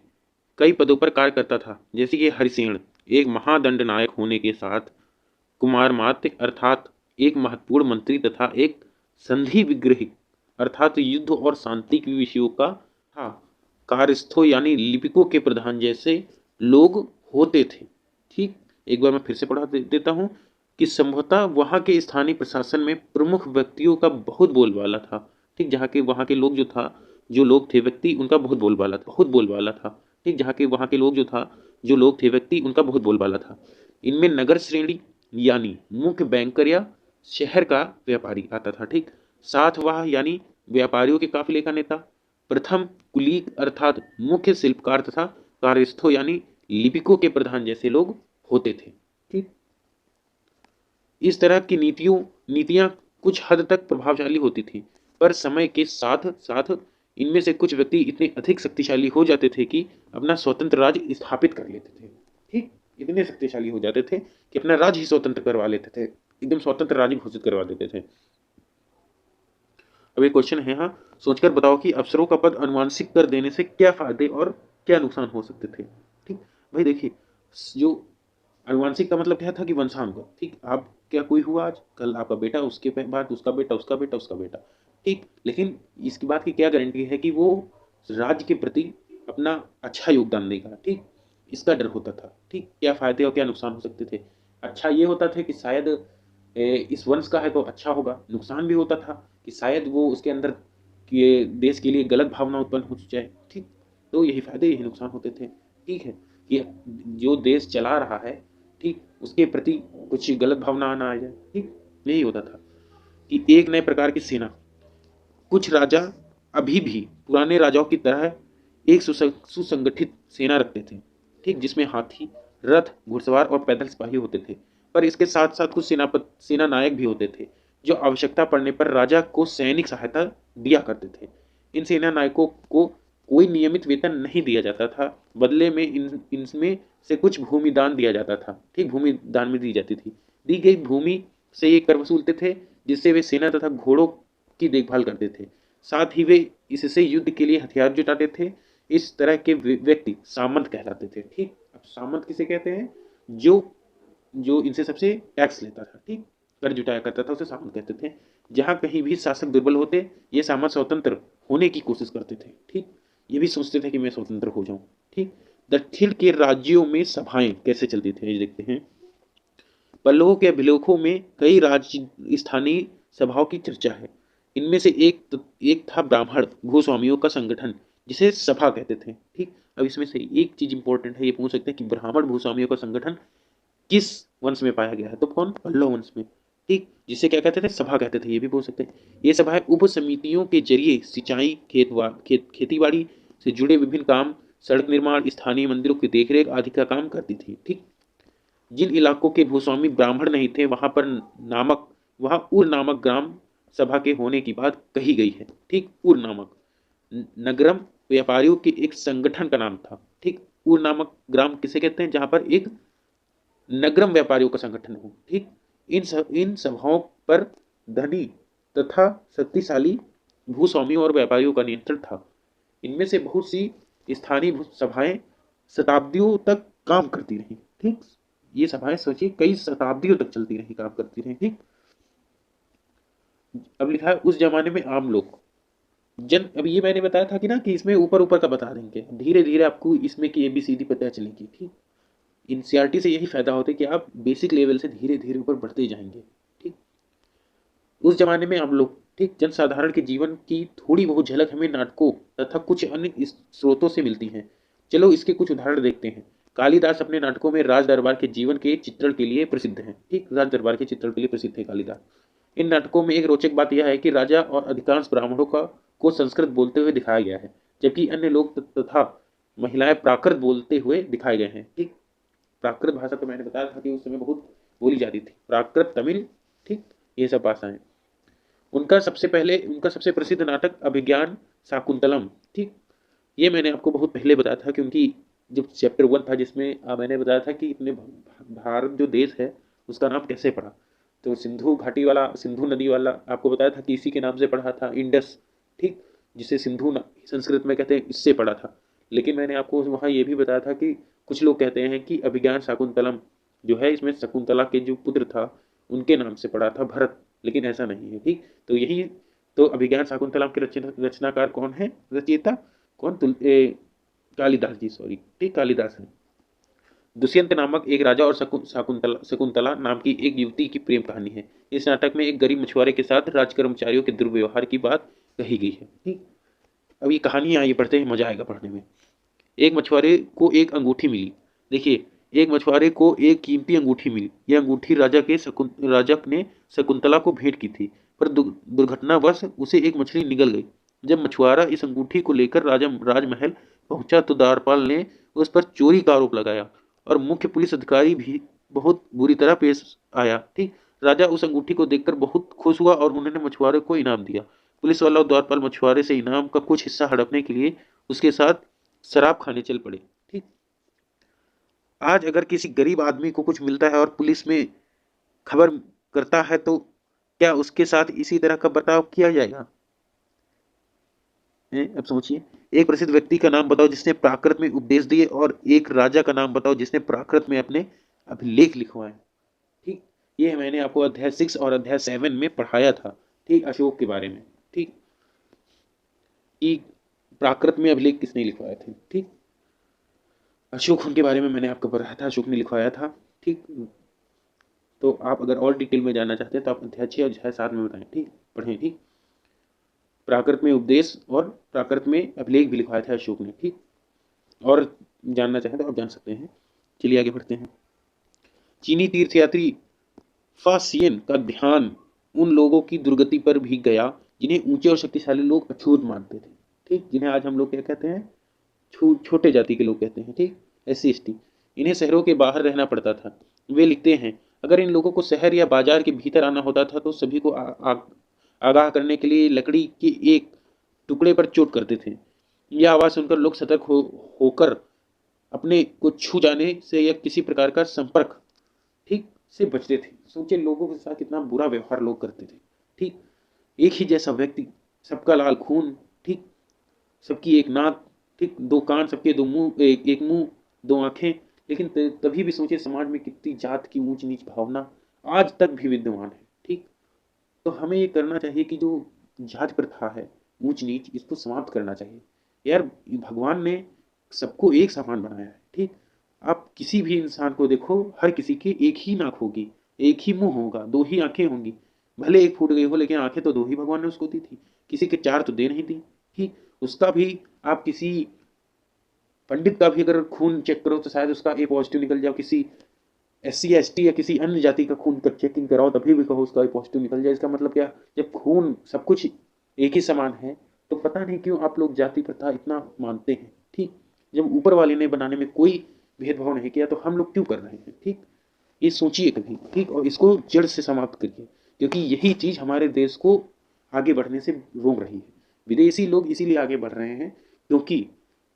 [SPEAKER 1] कई पदों पर कार्य करता था। जैसे कि हरिसेन एक महादंडनायक होने के साथ कुमारमात्य अर्थात एक महत्वपूर्ण मंत्री तथा एक संधि विग्रही अर्थात युद्ध और शांति के विषयों का था कार्यस्थों यानी लिपिकों के प्रधान जैसे लोग होते थे। ठीक, एक बार मैं फिर से पढ़ा देता हूँ कि संभवतः वहाँ के स्थानीय प्रशासन में प्रमुख व्यक्तियों का बहुत बोलबाला था। ठीक, जहाँ के वहाँ के लोग जो लोग थे व्यक्ति, उनका बहुत बोलबाला था। ठीक, जहाँ के वहाँ के लोग जो लोग थे व्यक्ति, उनका बहुत बोलबाला था। इनमें नगर श्रेणी यानी मुख्य बैंकर या शहर का व्यापारी आता था। ठीक, सातवाह यानी व्यापारियों के काफिले का नेता, प्रथम कुलीक अर्थात मुख्य शिल्पकार तथा कार्यस्थों यानी लिपिकों के प्रधान जैसे लोग होते थे। ठीक, इस तरह की नीतियां कुछ हद तक प्रभावशाली होती थी, पर समय के साथ साथ इनमें से कुछ व्यक्ति इतने अधिक शक्तिशाली हो जाते थे कि अपना स्वतंत्र राज्य स्थापित कर लेते थे। ठीक, इतने शक्तिशाली हो जाते थे कि अपना राज्य ही स्वतंत्र करवा लेते थे, एकदम स्वतंत्र राज्य घोषित करवा देते थे। अब एक क्वेश्चन है, हाँ, सोचकर बताओ कि अफसरों का पद अनुवांशिक कर देने से क्या फायदे और क्या नुकसान हो सकते थे। ठीक, भाई देखिए, जो अनुवांशिक का मतलब क्या था कि वंशानुगत। ठीक, आप क्या कोई हुआ आज, कल आपका बेटा, उसके बाद उसका बेटा, उसका बेटा, उसका बेटा। ठीक, लेकिन इसकी बात की क्या गारंटी है कि वो राज्य के प्रति अपना अच्छा योगदान देगा। ठीक, इसका डर होता था। ठीक, क्या फायदे और क्या नुकसान हो सकते थे। अच्छा ये होता था कि शायद इस वंश का है तो अच्छा होगा। नुकसान भी होता था कि शायद वो उसके अंदर कि देश के लिए गलत भावना उत्पन्न हो जाए। ठीक, तो यही फायदे यही नुकसान होते थे। ठीक है, कि जो देश चला रहा है, ठीक, उसके प्रति कुछ गलत भावना ना आ जाए। ठीक, यही होता था कि एक नए प्रकार की सेना, कुछ राजा अभी भी पुराने राजाओं की तरह एक सुसंगठित सेना रखते थे। ठीक, जिसमें हाथी, रथ, घुड़सवार और पैदल सिपाही होते थे। पर इसके साथ साथ कुछ सेना नायक भी होते थे जो आवश्यकता पड़ने पर राजा को सैनिक सहायता दिया करते थे। इन सेना नायकों को कोई नियमित वेतन नहीं दिया जाता था, बदले में इनमें से कुछ भूमि दान दिया जाता था। ठीक, भूमि दान में दी जाती थी। दी गई भूमि से ये कर वसूलते थे, जिससे वे सेना तथा घोड़ों की देखभाल करते थे। साथ ही वे इससे युद्ध के लिए हथियार जुटाते थे। इस तरह के व्यक्ति सामंत कहलाते थे। ठीक, अब सामंत किसे कहते हैं, जो जो इनसे सबसे टैक्स लेता था। ठीक, कर जुटाया करता था, उसे सामंत कहते थे। जहां कहीं भी शासक दुर्बल होते, ये सामंत स्वतंत्र होने की कोशिश करते थे। ठीक, ये भी सोचते थे कि मैं स्वतंत्र हो जाऊं। ठीक, दक्षिण के राज्यों में सभाएं कैसे चलती थी, ये देखते हैं। पल्लवों के अभिलेखों में कई राज्य स्थानीय सभाओं की चर्चा है। इनमें से एक था ब्राह्मण भूस्वामियों का संगठन, जिसे सभा कहते थे। ठीक, अब इसमें से एक चीज इंपॉर्टेंट है, ये पूछ सकते हैं कि ब्राह्मण भूस्वामियों का संगठन किस वंश में पाया गया है, तो कौन, पल्लव वंश में। ठीक, जिसे क्या कहते थे, सभा कहते थे, ये भी बोल सकते हैं। ये सभाएं उप समितियों के जरिए सिंचाई, खेती बाड़ी से जुड़े विभिन्न काम, सड़क निर्माण, स्थानीय मंदिरों की देखरेख आदि का काम करती थी। ठीक, जिन इलाकों के भूस्वामी ब्राह्मण नहीं थे, वहां उर नामक ग्राम सभा के होने की बात कही गई है। ठीक, उर नामक नगरम व्यापारियों के एक संगठन का नाम था। ठीक, उर नामक ग्राम किसे कहते हैं, जहां पर एक नगरम व्यापारियों का संगठन हो। ठीक, इन सभाओं पर धनी तथा शक्तिशाली भूस्वामियों और व्यापारियों का नियंत्रण था। इनमें से बहुत सी स्थानीय सभाएं शताब्दियों तक काम करती रही। ठीक, ये सभाएं सोचिए कई शताब्दियों तक चलती रही, काम करती रही। ठीक, अब लिखा है उस जमाने में आम लोग अब ये मैंने बताया था कि ना कि इसमें ऊपर ऊपर का बता देंगे, धीरे धीरे आपको इसमें की ABCD पता चलेगी। ठीक, एनसीईआरटी से यही फायदा होता है कि आप बेसिक लेवल से धीरे धीरे ऊपर बढ़ते जाएंगे। ठीक, उस जमाने में हम लोग, ठीक, जनसाधारण के जीवन की थोड़ी बहुत झलक हमें नाटकों तथा कुछ अन्य स्रोतों से मिलती है। चलो इसके कुछ उदाहरण देखते हैं। कालिदास अपने नाटकों में राज दरबार के जीवन के चित्रण के लिए प्रसिद्ध है। ठीक, राज दरबार के चित्रण के लिए प्रसिद्ध है कालिदास। इन नाटकों में एक रोचक बात यह है कि राजा और अधिकांश ब्राह्मणों को संस्कृत बोलते हुए दिखाया गया है, जबकि अन्य लोग तथा महिलाएं प्राकृत बोलते हुए दिखाए गए हैं। ठीक, प्राकृत भाषा तो मैंने बताया था कि उस समय बहुत बोली जाती थी, प्राकृत, तमिल। ठीक, ये सब भाषाएं। उनका सबसे प्रसिद्ध नाटक अभिज्ञान शाकुंतलम। ठीक, ये मैंने आपको बहुत पहले बताया था कि उनकी जो चैप्टर 1 था, जिसमें मैंने बताया था कि अपने भारत जो देश है उसका नाम कैसे पड़ा, तो सिंधु घाटी वाला, सिंधु नदी वाला आपको बताया था कि इसी के नाम से पढ़ा था, इंडस। ठीक, जिसे सिंधु संस्कृत में कहते हैं, इससे पढ़ा था। लेकिन मैंने आपको वहाँ ये भी बताया था कि कुछ लोग कहते हैं कि अभिज्ञान शाकुंतलम जो है, इसमें शकुंतला के जो पुत्र था उनके नाम से पढ़ा था, भरत, लेकिन ऐसा नहीं है। ठीक, तो यही तो अभिज्ञान शाकुंतलम के रचनाकार कौन है, रचयिता कौन, कालिदास जी, सॉरी। ठीक, कालिदास है। दुष्यंत नामक एक राजा और शकुंतला नाम की एक युवती की प्रेम कहानी है। इस नाटक में एक गरीब मछुआरे के साथ राज कर्मचारियों के दुर्व्यवहार की बात कही गई है। ठीक, अब ये कहानी आइए पढ़ते हैं, मजा आएगा पढ़ने में। एक मछुआरे को एक अंगूठी मिली। देखिए, एक मछुआरे को एक कीमती अंगूठी मिली। यह अंगूठी राजा ने शकुंतला को भेंट की थी, पर दुर्घटनावश उसे एक मछली निगल गई। जब मछुआरा इस अंगूठी को लेकर राजमहल पहुंचा तो द्वारपाल ने उस पर चोरी का आरोप लगाया और मुख्य पुलिस अधिकारी भी बहुत बुरी तरह पेश आया। ठीक, राजा उस अंगूठी को देखकर बहुत खुश हुआ और उन्होंने मछुआरे को इनाम दिया। पुलिस वाला और द्वारपाल मछुआरे से इनाम का कुछ हिस्सा हड़पने के लिए उसके साथ शराब खाने चल पड़े। ठीक, आज अगर किसी गरीब आदमी को कुछ मिलता है और पुलिस में खबर करता है तो क्या उसके साथ इसी तरह का बर्ताव किया जाएगा? अब सोचिए, एक प्रसिद्ध व्यक्ति का नाम बताओ जिसने प्राकृत में उपदेश दिए, और एक राजा का नाम बताओ जिसने प्राकृत में अपने अभिलेख लिखवाए। ठीक, ये मैंने आपको अध्याय 6 और अध्याय 7 में पढ़ाया था। ठीक, अशोक के बारे में। ठीक, कि प्राकृत में अभिलेख किसने लिखवाए थे। ठीक, अशोक उनके बारे में मैंने आपको पढ़ाया था, अशोक ने लिखवाया था। ठीक, तो आप अगर और डिटेल में जानना चाहते हैं तो आप अध्याय 6 और अध्याय 7 में बताएं। ठीक, पढ़ें। ठीक, प्राकृत में उपदेश और प्राकृत में अभिलेख भी लिखवाया था अशोक ने। ठीक, और जानना चाहें तो आप जान सकते हैं। चलिए आगे बढ़ते हैं। चीनी तीर्थयात्री फासियन का ध्यान उन लोगों की दुर्गति पर भी गया जिन्हें ऊंचे और शक्तिशाली लोग अछूत मानते थे। ठीक, जिन्हें आज हम लोग क्या कहते हैं, छोटे जाति के लोग कहते हैं। ठीक, SC ST। इन्हें शहरों के बाहर रहना पड़ता था। वे लिखते हैं, अगर इन लोगों को शहर या बाजार के भीतर आना होता था तो सभी को आगाह करने के लिए लकड़ी के एक टुकड़े पर चोट करते थे। यह आवाज सुनकर लोग सतर्क होकर अपने को छू जाने से या किसी प्रकार का संपर्क ठीक से बचते थे। सोचे लोगों के साथ कितना बुरा व्यवहार लोग करते थे। ठीक, एक ही जैसा व्यक्ति, सबका लाल खून। ठीक, सबकी एक नाक, ठीक, दो कान, सबके दो मुंह, एक मुंह, दो आंखें। लेकिन तभी भी सोचे समाज में कितनी जात की ऊंच नीच भावना आज तक भी विद्यमान है। ठीक, तो हमें ये करना चाहिए कि जो जात प्रथा है, ऊंच नीच, इसको समाप्त करना चाहिए। यार, भगवान ने सबको एक समान बनाया है। ठीक, आप किसी भी इंसान को देखो, हर किसी की एक ही नाक होगी, एक ही मुंह होगा, दो ही आंखें होंगी। भले एक फूट गई हो लेकिन आंखें तो दो ही भगवान ने उसको दी थी, किसी के चार तो दे नहीं दी। ठीक, उसका भी आप किसी पंडित का भी अगर खून चेक करो तो शायद उसका ए पॉजिटिव निकल जाओ, किसी SC ST या किसी अन्य जाति का खून का चेकिंग कराओ तभी भी कहो उसका पॉजिटिव निकल जाए। इसका मतलब क्या, जब खून सब कुछ एक ही समान है तो पता नहीं क्यों आप लोग जाति प्रथा इतना मानते हैं। ठीक, जब ऊपर वाले ने बनाने में कोई भेदभाव नहीं किया तो हम लोग क्यों कर रहे हैं। ठीक, ये सोचिए कभी। ठीक, और इसको जड़ से समाप्त करिए, क्योंकि यही चीज हमारे देश को आगे बढ़ने से रोक रही है। विदेशी लोग इसीलिए आगे बढ़ रहे हैं क्योंकि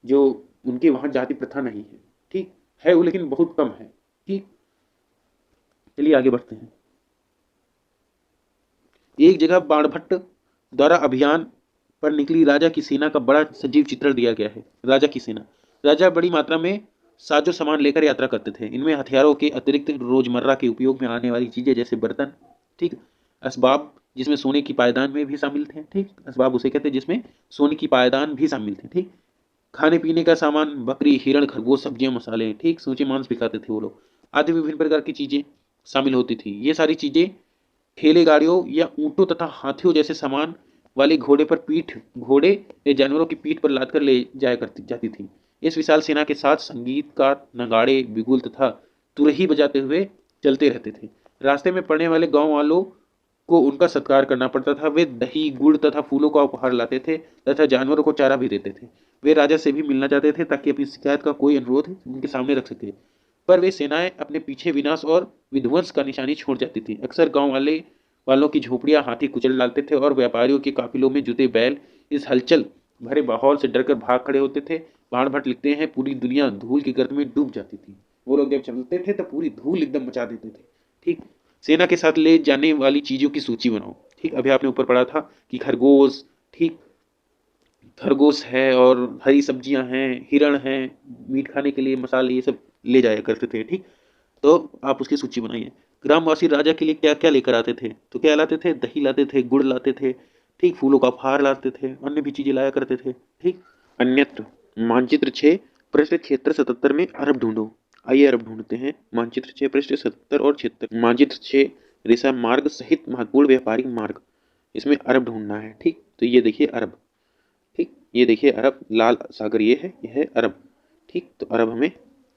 [SPEAKER 1] जो उनके वहां जाति प्रथा नहीं है। ठीक है वो, लेकिन बहुत कम है। ठीक, चलिए आगे बढ़ते हैं। एक जगह बाणभट्ट द्वारा अभियान पर निकली राजा की सेना का बड़ा सजीव चित्रण दिया गया है। राजा की सेना, राजा बड़ी मात्रा में साजो सामान लेकर यात्रा करते थे। इनमें हथियारों के अतिरिक्त रोजमर्रा के उपयोग में आने वाली चीजें जैसे बर्तन, ठीक, असबाब जिसमें सोने की पायदान में भी शामिल थे। ठीक, असबाब उसे कहते हैं जिसमें सोने की पायदान भी शामिल थे। ठीक, खाने पीने का सामान, बकरी, हिरण, खरगोश, सब्जियां, मसाले, ठीक, सोचे मांस भी खाते थे वो लोग, आदि विभिन्न प्रकार की चीजें शामिल होती थी। ये सारी चीजें ठेले गाड़ियों या ऊंटों तथा हाथियों जैसे सामान वाले घोड़े या जानवरों की पीठ पर लादकर ले जाया करती जाती थी। इस विशाल सेना के साथ संगीतकार नगाड़े, बिगुल तथा तुरही बजाते हुए चलते रहते थे। रास्ते में पड़ने वाले गांव वालों को उनका सत्कार करना पड़ता था। वे दही, गुड़ तथा फूलों का उपहार लाते थे तथा जानवरों को चारा भी देते थे। वे राजा से भी मिलना चाहते थे ताकि अपनी शिकायत का कोई अनुरोध उनके सामने रख सके, पर वे सेनाएं अपने पीछे विनाश और विध्वंस का निशानी छोड़ जाती थी। अक्सर गांव वालों की झोपड़ियां हाथी कुचल डालते थे और व्यापारियों के काफिलों में जुटे बैल इस हलचल भरे माहौल से डरकर भाग खड़े होते थे। बाणभट्ट लिखते हैं, पूरी दुनिया धूल के गर्त में डूब जाती थी। वो लोग जब चलते थे तो पूरी धूल एकदम मचा देते थे। ठीक, सेना के साथ ले जाने वाली चीजों की सूची बनाओ। ठीक, अभी आपने ऊपर पढ़ा था कि खरगोश, ठीक, खरगोश है और हरी सब्जियां हैं, हिरण हैं, मीट खाने के लिए मसाले, ये सब ले जाया करते थे। ठीक, तो आप उसकी सूची बनाइए। ग्रामवासी राजा के लिए क्या क्या लेकर आते थे, तो क्या लाते थे, दही लाते थे, गुड़ लाते थे, ठीक, फूलों का उपहार लाते थे, अन्य भी चीजें लाया करते थे। ठीक, अन्यत्र मानचित्र 6 पृष्ठ क्षेत्र 77 में अरब ढूंढो। आइए अरब ढूंढते हैं। मानचित्र 6 पृष्ठ 77 और 76। मानचित्र 6 रेशा मार्ग सहित महत्वपूर्ण व्यापारिक मार्ग, इसमें अरब ढूंढना है। ठीक, तो ये देखिए अरब। ठीक, ये देखिए अरब, लाल सागर ये है अरब। ठीक, तो अरब हमें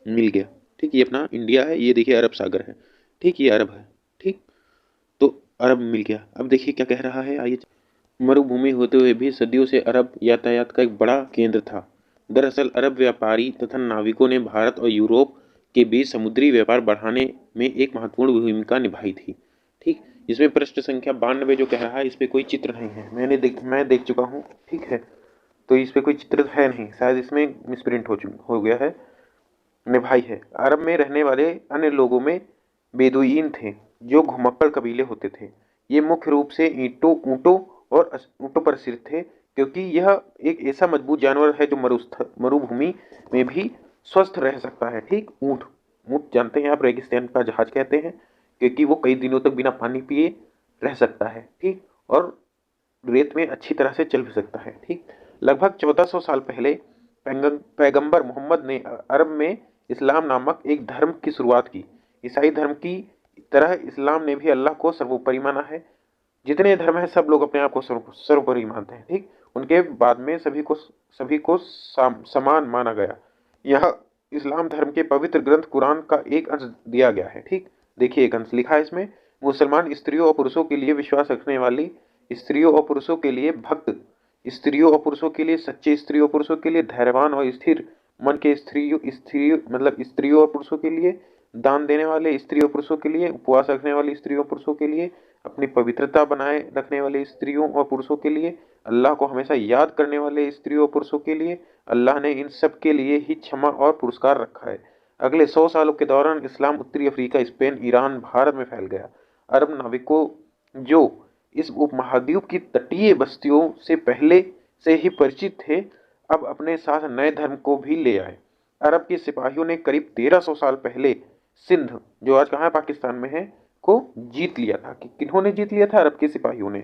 [SPEAKER 1] मिल गया। ठीक, ये अपना इंडिया है, ये देखिए अरब सागर है। ठीक, ये अरब है। ठीक, तो अरब मिल गया। अब देखिए क्या कह रहा है, आइए। मरुभूमि होते हुए भी सदियों से अरब यातायात का एक बड़ा केंद्र था। दरअसल अरब व्यापारी तथा नाविकों ने भारत और यूरोप के बीच समुद्री व्यापार बढ़ाने में एक महत्वपूर्ण भूमिका निभाई थी। ठीक, इसमें पृष्ठ संख्या 92 जो कह रहा है, इस पे कोई चित्र नहीं है। मैं देख चुका हूँ, ठीक है, तो इस पे कोई चित्र है नहीं, शायद इसमें मिसप्रिंट हो गया है। मेरे भाई है, अरब में रहने वाले अन्य लोगों में बेदुइन थे जो घुमक्कड़ कबीले होते थे। ये मुख्य रूप से ऊँटों पर स्थिर थे, क्योंकि यह एक ऐसा मजबूत जानवर है जो मरुभूमि में भी स्वस्थ रह सकता है। ठीक, ऊँट ऊँट जानते हैं आप, रेगिस्तान का जहाज कहते हैं, क्योंकि वो कई दिनों तक बिना पानी पिए रह सकता है। ठीक, और रेत में अच्छी तरह से चल भी सकता है। ठीक, लगभग 1400 साल पहले पैगंबर मोहम्मद ने अरब में इस्लाम नामक एक धर्म की शुरुआत की। ईसाई धर्म की तरह इस्लाम ने भी अल्लाह को सर्वोपरि माना है। जितने धर्म हैं सब लोग अपने आप को सर्वोपरि मानते हैं। ठीक, उनके बाद में सभी को समान माना गया। यह इस्लाम धर्म के पवित्र ग्रंथ कुरान का एक अंश दिया गया है। ठीक, देखिए एक अंश लिखा है इसमें, मुसलमान स्त्रियों और पुरुषों के लिए विश्वास रखने वाली, स्त्रियों और पुरुषों के लिए भक्त, स्त्रियों और पुरुषों के लिए सच्चे, स्त्रियों और पुरुषों के लिए धैर्यवान और स्थिर मन के, स्त्रियों और पुरुषों के लिए दान देने वाले, स्त्रियों और पुरुषों के लिए उपवास रखने वाली, स्त्रियों और पुरुषों के लिए अपनी पवित्रता बनाए रखने वाले, स्त्रियों और पुरुषों के लिए अल्लाह को हमेशा याद करने वाले, स्त्रियों और पुरुषों के लिए अल्लाह ने इन सब के लिए ही क्षमा और पुरस्कार रखा है। अगले 100 सालों के दौरान इस्लाम उत्तरी अफ्रीका, स्पेन, ईरान, भारत में फैल गया। अरब नाविकों जो इस उपमहाद्वीप की तटीय बस्तियों से पहले से ही परिचित थे, अब अपने साथ नए धर्म को भी ले आए। अरब के सिपाहियों ने करीब 1300 साल पहले सिंध, जो आज कहाँ पाकिस्तान में है, को जीत लिया था। कि किन्होंने जीत लिया था? अरब के सिपाहियों ने।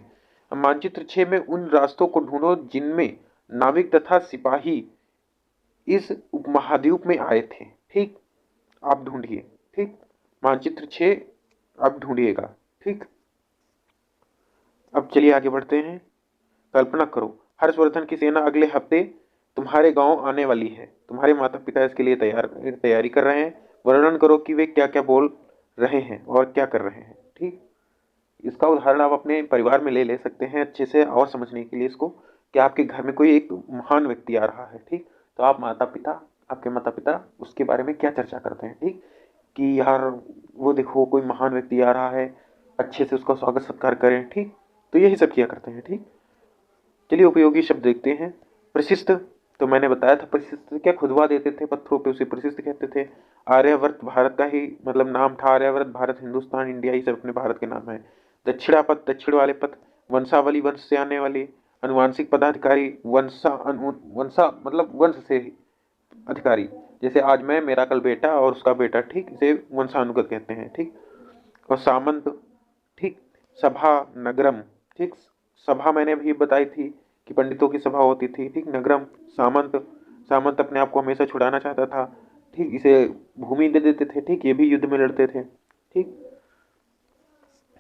[SPEAKER 1] मानचित्र 6 में उन रास्तों को ढूंढो जिनमें नाविक तथा सिपाही इस उपमहाद्वीप में आए थे। ठीक, आप ढूंढिए। ठीक, मानचित्र 6 आप ढूंढिएगा। ठीक, अब चलिए आगे बढ़ते हैं। कल्पना करो, हर्षवर्धन की सेना अगले हफ्ते तुम्हारे गांव आने वाली है। तुम्हारे माता पिता इसके लिए तैयारी कर रहे हैं। वर्णन करो कि वे क्या क्या बोल रहे हैं और क्या कर रहे हैं। ठीक, इसका उदाहरण आप अपने परिवार में ले सकते हैं अच्छे से और समझने के लिए इसको, कि आपके घर में कोई एक महान व्यक्ति आ रहा है। ठीक, तो आपके माता पिता उसके बारे में क्या चर्चा करते हैं। ठीक, कि यार वो देखो कोई महान व्यक्ति आ रहा है, अच्छे से उसका स्वागत सत्कार करें। ठीक, तो यही सब किया करते हैं। ठीक, चलिए उपयोगी शब्द देखते हैं। प्रशिस्त, तो मैंने बताया था प्रशिस्त क्या खुदवा देते थे पत्थरों पे, उसे प्रशिस्त कहते थे। आर्यवर्त भारत का ही मतलब नाम था। आर्यवर्त भारत, हिंदुस्तान, इंडिया, ये सब अपने भारत के नाम है। दक्षिणापद, दक्षिण वाले पद। वंशावली, वंश से आने वाले। अनुवांशिक पदाधिकारी, वंशा मतलब वंश से अधिकारी। जैसे आज मैं, मेरा कल बेटा और उसका बेटा। ठीक, इसे वंशानुगत कहते हैं। ठीक, और सामंत। ठीक, सभा, नगरम। ठीक, सभा मैंने भी बताई थी कि पंडितों की सभा होती थी। ठीक, नगरम, सामंत। सामंत अपने आप को हमेशा छुड़ाना चाहता था। ठीक, इसे भूमि दे देते थे। ठीक, ये भी युद्ध में लड़ते थे। ठीक,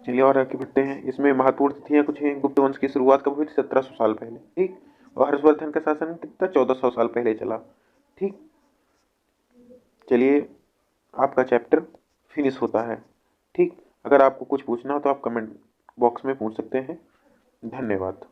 [SPEAKER 1] चलिए और आगे बढ़ते हैं। इसमें महत्वपूर्ण तिथियां कुछ हैं। गुप्त वंश की शुरुआत कब हुई थी? 1700 साल पहले। ठीक, और हर्षवर्धन का शासन कितना? 1400 साल पहले चला। ठीक, चलिए आपका चैप्टर फिनिश होता है। ठीक, अगर आपको कुछ पूछना हो तो आप कमेंट बॉक्स में पूछ सकते हैं। धन्यवाद।